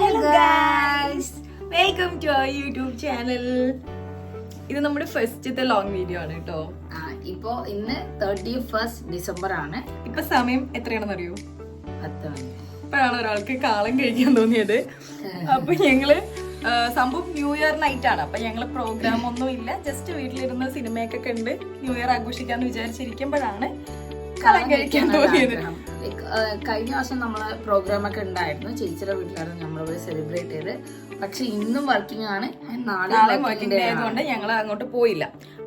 Hello guys, welcome to our YouTube channel. ഇത് നമ്മുടെ ഫസ്റ്റത്തെ ലോങ് വീഡിയോ ആണ് കേട്ടോ. ഇപ്പോ ഇന്ന് 31 ഡിസംബർ ആണ്. ഇപ്പൊ സമയം എത്രയാണെന്ന് അറിയോ? 10 മണി. ഇപ്പോഴാണ് ഒരാൾക്ക് കാളം കഴിക്കാൻ തോന്നിയത്. അപ്പൊ ഞങ്ങള് സംഭവം ന്യൂ ഇയർ നൈറ്റ് ആണ്. അപ്പൊ ഞങ്ങള് പ്രോഗ്രാം ഒന്നും ഇല്ല, ജസ്റ്റ് വീട്ടിലിരുന്ന് സിനിമയൊക്കെ കണ്ട് ന്യൂ ഇയർ ആഘോഷിക്കാന്ന് വിചാരിച്ചിരിക്കുമ്പോഴാണ് കാളം കഴിക്കാൻ തോന്നിയത്. കഴിഞ്ഞ വർഷം നമ്മളെ പ്രോഗ്രാം ഒക്കെ ഉണ്ടായിരുന്നു, ചേച്ചിയുടെ വീട്ടിലായിരുന്നു നമ്മൾ പോയി സെലിബ്രേറ്റ് ചെയ്ത്. പക്ഷെ ഇന്നും വർക്കിംഗ് ആണ്, നാളെ വർക്കിംഗ് ഡേ ആയതുകൊണ്ട് ഞങ്ങൾ അങ്ങോട്ട് പോയില്ല.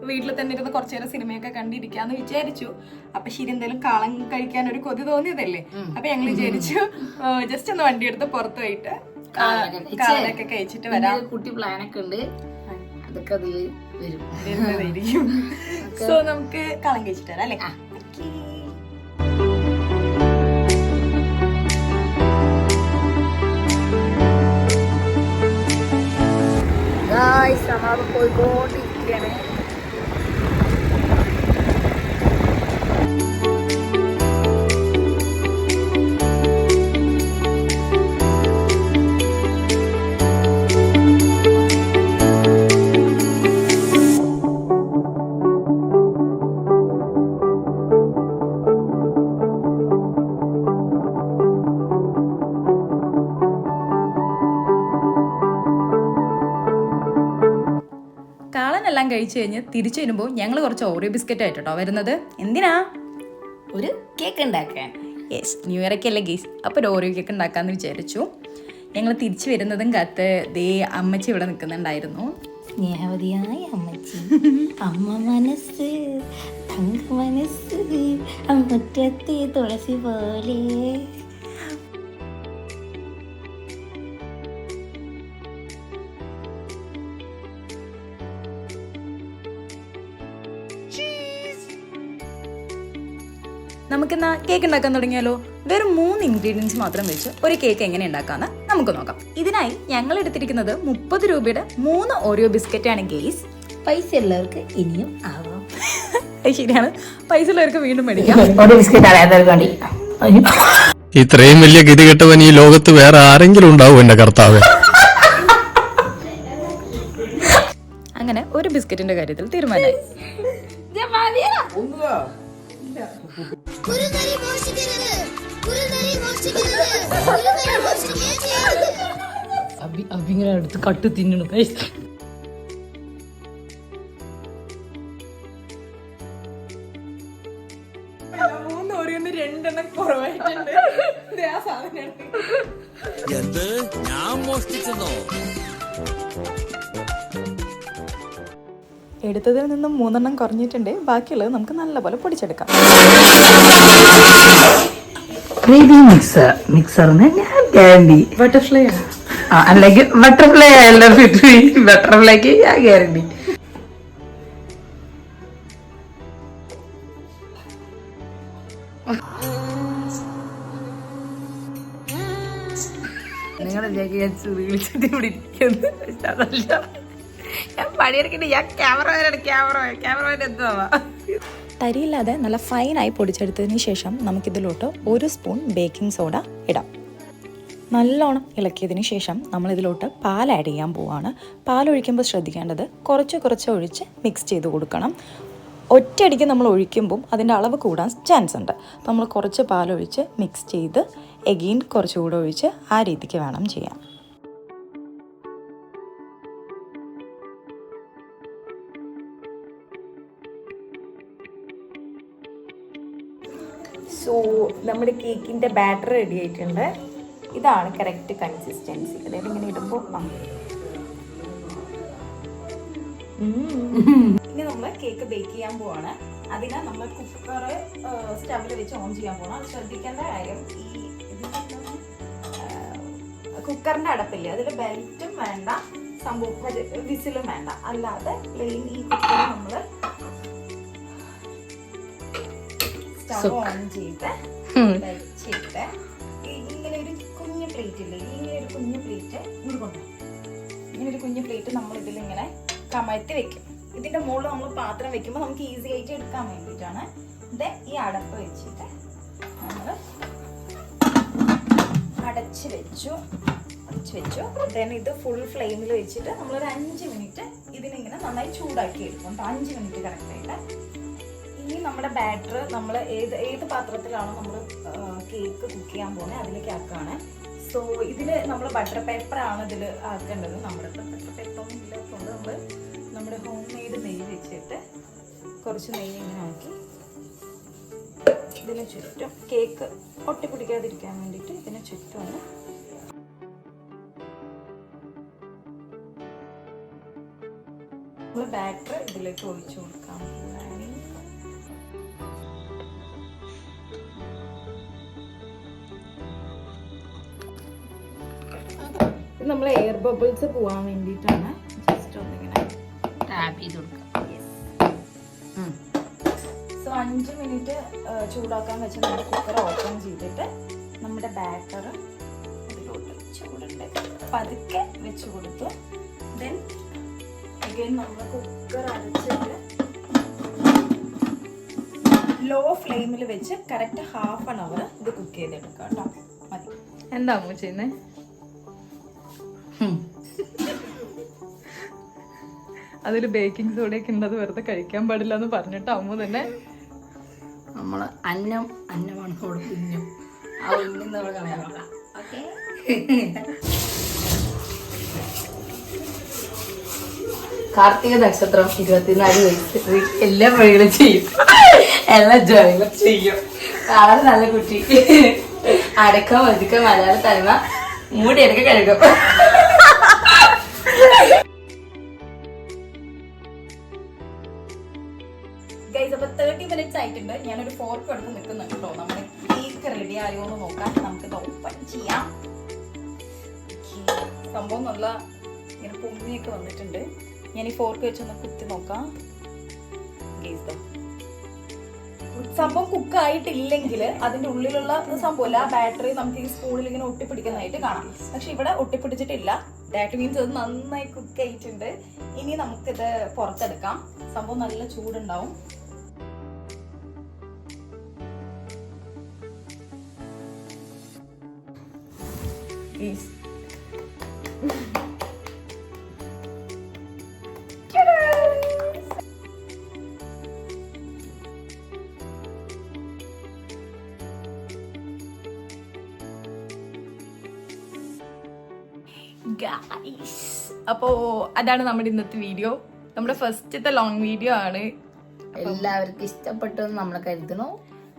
വീട്ടിൽ തന്നെ ഇരുന്ന് കുറച്ചു നേരം സിനിമയൊക്കെ കണ്ടിരിക്കാന്ന് വിചാരിച്ചു. അപ്പൊ ശരി, എന്തായാലും കാളം കഴിക്കാൻ ഒരു കൊതി തോന്നിയതല്ലേ, അപ്പൊ ഞങ്ങൾ വിചാരിച്ചു ജസ്റ്റ് ഒന്ന് വണ്ടി എടുത്ത് പുറത്തു പോയിട്ട് കാളൊക്കെ കഴിച്ചിട്ട് വരാം. കുട്ടി പ്ലാനൊക്കെ ഉണ്ട്, അതൊക്കെ അതിൽ വരും. സോ നമുക്ക് കാളം കഴിച്ചിട്ട് വരാം അല്ലേ? പോയിക്കൊണ്ടിരിക്കുകയാണ്. കാളനെല്ലാം കഴിച്ചു കഴിഞ്ഞ് തിരിച്ചു വരുമ്പോൾ ഞങ്ങൾ കുറച്ച് ഓറിയോ ബിസ്ക്കറ്റ് ആയിട്ടോ വരുന്നത്. എന്തിനാ? ഒരു കേക്ക് ഉണ്ടാക്കാൻ. യെസ്, ന്യൂ ഇയർ ഒക്കെ അല്ലേ ഗെയ്സ്, അപ്പോൾ ഒരു ഓറിയോ കേക്ക് ഉണ്ടാക്കാമെന്ന് വിചാരിച്ചു. ഞങ്ങൾ തിരിച്ചു വരുന്നതും കാത്ത് ദേ അമ്മച്ചി ഇവിടെ നിൽക്കുന്നുണ്ടായിരുന്നു. സ്നേഹവതിയായ അമ്മച്ചി, അമ്മ മനസ്സ് തങ്ക മനസ്സ് മുറ്റത്തെ തുളസി പോലെ. നമുക്കെന്നാ കേക്ക് ഉണ്ടാക്കാൻ തുടങ്ങിയാലോ? വെറും 3 ഇൻഗ്രീഡിയൻസ് മാത്രം വെച്ച് ഒരു കേക്ക് എങ്ങനെ ഉണ്ടാക്കാന്ന് നമുക്ക് നോക്കാം. ഇതിനായി ഞങ്ങൾ എടുത്തിരിക്കുന്നത് 30 രൂപയുടെ 3 ഓറിയോ ബിസ്ക്കറ്റ് ആണ് ഗെയ്സ്. പൈസ ഉള്ളവർക്ക് ഇനിയും ആവാം. ശരിയാണ്, പൈസ ഉള്ളവർക്ക് വീണ്ടും മേടിക്കാം. ഇത്രയും വലിയ ഗതികെട്ടവൻ ഈ ലോകത്ത് വേറെ ആരെങ്കിലും ഉണ്ടാവും എന്റെ കർത്താവ്. അങ്ങനെ ഒരു ബിസ്ക്കറ്റിന്റെ കാര്യത്തിൽ തീരുമാനമായി. അഭിങ്ങനെ അടുത്ത് കട്ട് തിന്നണം. 3 ഓറിയോന്ന് 2 എണ്ണം കുറവായിട്ടുണ്ട്. എടുത്തതിൽ നിന്നും 3 എണ്ണം കുറഞ്ഞിട്ടുണ്ട്. ബാക്കിയുള്ളത് നമുക്ക് നല്ലപോലെ പൊടിച്ചെടുക്കാം. ബട്ടർഫ്ലൈ അല്ലെങ്കിൽ ബട്ടർഫ്ലൈ അല്ല, ബട്ടർഫ്ലൈക്ക് ഞാൻ ഗ്യാരണ്ടി. നിങ്ങളിലേക്ക് ഞാൻ വിളിച്ചിട്ട് ഇവിടെ ഇരിക്കുന്നു. അതല്ല, ഞാൻ പണിയെടുക്കട്ടെ. ഞാൻ ക്യാമറ എന്തുവാ. തരിയില്ലാതെ നല്ല ഫൈനായി പൊടിച്ചെടുത്തതിന് ശേഷം നമുക്കിതിലോട്ട് 1 സ്പൂൺ ബേക്കിംഗ് സോഡ ഇടാം. നല്ലോണം ഇളക്കിയതിന് ശേഷം നമ്മളിതിലോട്ട് പാൽ ആഡ് ചെയ്യാൻ പോവുകയാണ്. പാലൊഴിക്കുമ്പോൾ ശ്രദ്ധിക്കേണ്ടത് കുറച്ച് ഒഴിച്ച് മിക്സ് ചെയ്ത് കൊടുക്കണം. ഒറ്റയടിക്ക് നമ്മൾ ഒഴിക്കുമ്പം അതിൻ്റെ അളവ് കൂടാൻ ചാൻസ് ഉണ്ട്. അപ്പോൾ നമ്മൾ കുറച്ച് പാലൊഴിച്ച് മിക്സ് ചെയ്ത് എഗെയിൻ കുറച്ചുകൂടെ ഒഴിച്ച് ആ രീതിക്ക് വേണം ചെയ്യാൻ. സോ നമ്മുടെ കേക്കിൻ്റെ ബാറ്റർ റെഡി ആയിട്ടുണ്ട്. ഇതാണ് കറക്റ്റ് കൺസിസ്റ്റൻസി. അതായത് ഇങ്ങനെ ഇടുമ്പോൾ ഇനി നമ്മൾ കേക്ക് ബേക്ക് ചെയ്യാൻ പോവാണ്. അതിന് നമ്മൾ കുക്കർ സ്റ്റവിൽ വെച്ച് ഓൺ ചെയ്യാൻ പോകണം. ശ്രദ്ധിക്കേണ്ട കാര്യം, ഈ കുക്കറിൻ്റെ അടപ്പില്ലേ, അതിൽ ബെൽറ്റും വേണ്ട, സംഭവം വിസിലും വേണ്ട. അല്ലാതെ പ്ലെയിൻ ഈ കുക്കർ നമ്മൾ സ്റ്റവ് ഓൺ ചെയ്ത് വെച്ചിട്ട് ഇങ്ങനെ ഒരു കുഞ്ഞു പ്ലേറ്റ് ഇല്ലേ, ഇങ്ങനെ ഒരു കുഞ്ഞു പ്ലേറ്റ് ഇങ്ങനെ ഒരു കുഞ്ഞു പ്ലേറ്റ് നമ്മൾ ഇതിലിങ്ങനെ കമഴ്ത്തി വെക്കും. ഇതിന്റെ മുകളിൽ നമ്മൾ പാത്രം വെക്കുമ്പോൾ നമുക്ക് ഈസി ആയിട്ട് എടുക്കാൻ വേണ്ടിയിട്ടാണ്. ഇത് ഈ അടപ്പ് വെച്ചിട്ട് നമ്മൾ അടച്ച് വെച്ചു. വെച്ചു. ദെൻ ഇത് ഫുൾ ഫ്ലെയിമിൽ വെച്ചിട്ട് നമ്മളൊരു 5 മിനിറ്റ് ഇതിനിങ്ങനെ നന്നായി ചൂടാക്കി എടുക്കും. 5 മിനിറ്റ് കറക്റ്റായിട്ട്. ഇനി നമ്മുടെ ബാറ്റർ നമ്മൾ ഏത് പാത്രത്തിലാണോ നമ്മൾ കേക്ക് കുക്ക് ചെയ്യാൻ പോകുന്നത് അതിലേക്ക് ആക്കുകയാണ്. സോ ഇതിൽ നമ്മൾ ബട്ടർ പേപ്പറാണ് ഇതിൽ ആക്കേണ്ടത്. നമ്മുടെ ബട്ടർ പേപ്പറൊന്നും ഇല്ലാത്തതുകൊണ്ട് നമ്മുടെ ഹോം മെയ്ഡ് നെയ്യ് വെച്ചിട്ട് കുറച്ച് നെയ്യ് ഇങ്ങനെ ആക്കി ഇതിന് ചുറ്റും കേക്ക് ഒട്ടിപ്പിടിക്കാതിരിക്കാൻ വേണ്ടിയിട്ട് ഇതിന് ചുറ്റുമാണ് നമ്മൾ ബാറ്റർ ഇതിലേക്ക് ഒഴിച്ചു കൊടുക്കാം. ഇത് നമ്മൾ എയർ ബബിൾസ് പോവാൻ വേണ്ടിയിട്ടാണ്. ജസ്റ്റ് ഒന്നിങ്ങനെ ടാപ്പ് ചെയ്ത് കൊടുക്കാം. സോ 5 മിനിറ്റ് ചൂടാക്കാൻ വെച്ച് നമ്മുടെ കുക്കർ ഓപ്പൺ ചെയ്തിട്ട് നമ്മുടെ ബാറ്റർ ഇതിലോട്ട് ചൂടുണ്ട് പതുക്കെ വെച്ച് കൊടുത്തു. ദെൻ അഗൈൻ നമ്മൾ കുക്കർ അടച്ചിട്ട് ലോ ഫ്ലെയിമിൽ വെച്ച് കറക്റ്റ് ഹാഫ് ആൻ അവർ ഇത് കുക്ക് ചെയ്തെടുക്കാം കേട്ടോ. മതി. എന്താ അമ്മ ചെയ്യുന്നേ? അതിൽ ബേക്കിംഗ് സോഡയൊക്കെ ഉണ്ട്, അത് വെറുതെ കഴിക്കാൻ പാടില്ല എന്ന് പറഞ്ഞിട്ട് അമ്മ തന്നെ നമ്മള് അന്നമാണ് കൊടുക്കുന്നു. ആ ഉന്നം നമ്മൾ കളയാൻ പാടില്ല. ഓക്കെ. കാർത്തിക നക്ഷത്രം 24 വയസ്സ് എല്ലാ പണികളും ചെയ്യും, എല്ലാ ജോലികളും ചെയ്യും. കാണാൻ നല്ല കുട്ടി. അടക്കം ഒതുക്കം മലയാള തനിമ മൂടിയെടുക്ക കഴുകും. അപ്പൊ 30 മിനിറ്റ്സ് ആയിട്ടുണ്ട്. ഞാനൊരു ഫോർക്ക് എടുത്ത് നിൽക്കുന്നുണ്ട് കേട്ടോ. നമ്മുടെ കേക്ക് റെഡി ആയോ എന്ന് നോക്കാം. നമുക്കിത് ഓപ്പൺ ചെയ്യാം. സംഭവം നല്ല ഇങ്ങനെ പൊങ്ങിയൊക്കെ വന്നിട്ടുണ്ട്. ഞാൻ ഈ ഫോർക്ക് വെച്ചൊന്ന് കുത്തി നോക്കാം. സംഭവം കുക്ക് ആയിട്ടില്ലെങ്കിൽ അതിന്റെ ഉള്ളിലുള്ള സംഭവമില്ല, ആ ബാറ്ററി നമുക്ക് ഈ സ്പൂണിൽ ഇങ്ങനെ ഒട്ടിപ്പിടിക്കുന്നതായിട്ട് കാണാം. പക്ഷെ ഇവിടെ ഒട്ടിപ്പിടിച്ചിട്ടില്ല. ദാറ്റ് മീൻസ് അത് നന്നായി കുക്ക് ആയിട്ടുണ്ട്. ഇനി നമുക്കിത് പുറത്തെടുക്കാം. സംഭവം നല്ല ചൂടുണ്ടാവും. അപ്പോ അതാണ് നമ്മുടെ ഇന്നത്തെ വീഡിയോ. നമ്മുടെ ഫസ്റ്റത്തെ ലോങ് വീഡിയോ ആണ്. എല്ലാവർക്കും ഇഷ്ടപ്പെട്ടു എന്ന് നമ്മൾ കരുതുന്നു.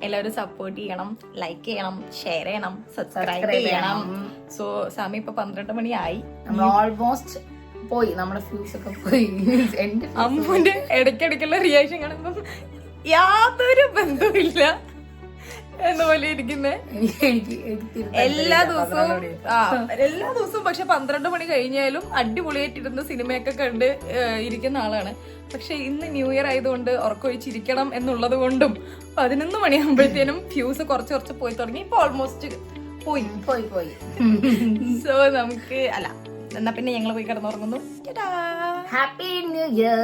എല്ലാവരും സപ്പോർട്ട് ചെയ്യണം, ലൈക്ക് ചെയ്യണം, ഷെയർ ചെയ്യണം, സബ്സ്ക്രൈബ് ചെയ്യണം. സോ സമയം ഇപ്പൊ 12 മണിയായി. നമ്മൾ ഓൾമോസ്റ്റ് പോയി, നമ്മുടെ ഫ്യൂസ് ഒക്കെ പോയി. എന്റെ അമ്മുന്റെ ഇടയ്ക്കിടയ്ക്കുള്ള റിയാക്ഷൻ കാണുമ്പോ യാതൊരു ബന്ധവുമില്ല എന്ന പോലെ ഇരിക്കുന്നേ. എല്ലാ ദിവസവും പക്ഷെ 12 മണി കഴിഞ്ഞാലും അടിപൊളിയായിട്ടിരുന്ന് സിനിമയൊക്കെ കണ്ട് ഇരിക്കുന്ന ആളാണ്. പക്ഷെ ഇന്ന് ന്യൂ ഇയർ ആയതുകൊണ്ട് ഉറക്കൊഴിച്ചിരിക്കണം എന്നുള്ളത് കൊണ്ടും 11 മണിയാകുമ്പോഴത്തേനും ഫ്യൂസ് കുറച്ച് പോയി തുടങ്ങി. ഇപ്പൊ ഓൾമോസ്റ്റ് പോയി. സോ നമുക്ക് അല്ല എന്നാ പിന്നെ ഞങ്ങൾ പോയി കിടന്നുറങ്ങുന്നു. Happy new year.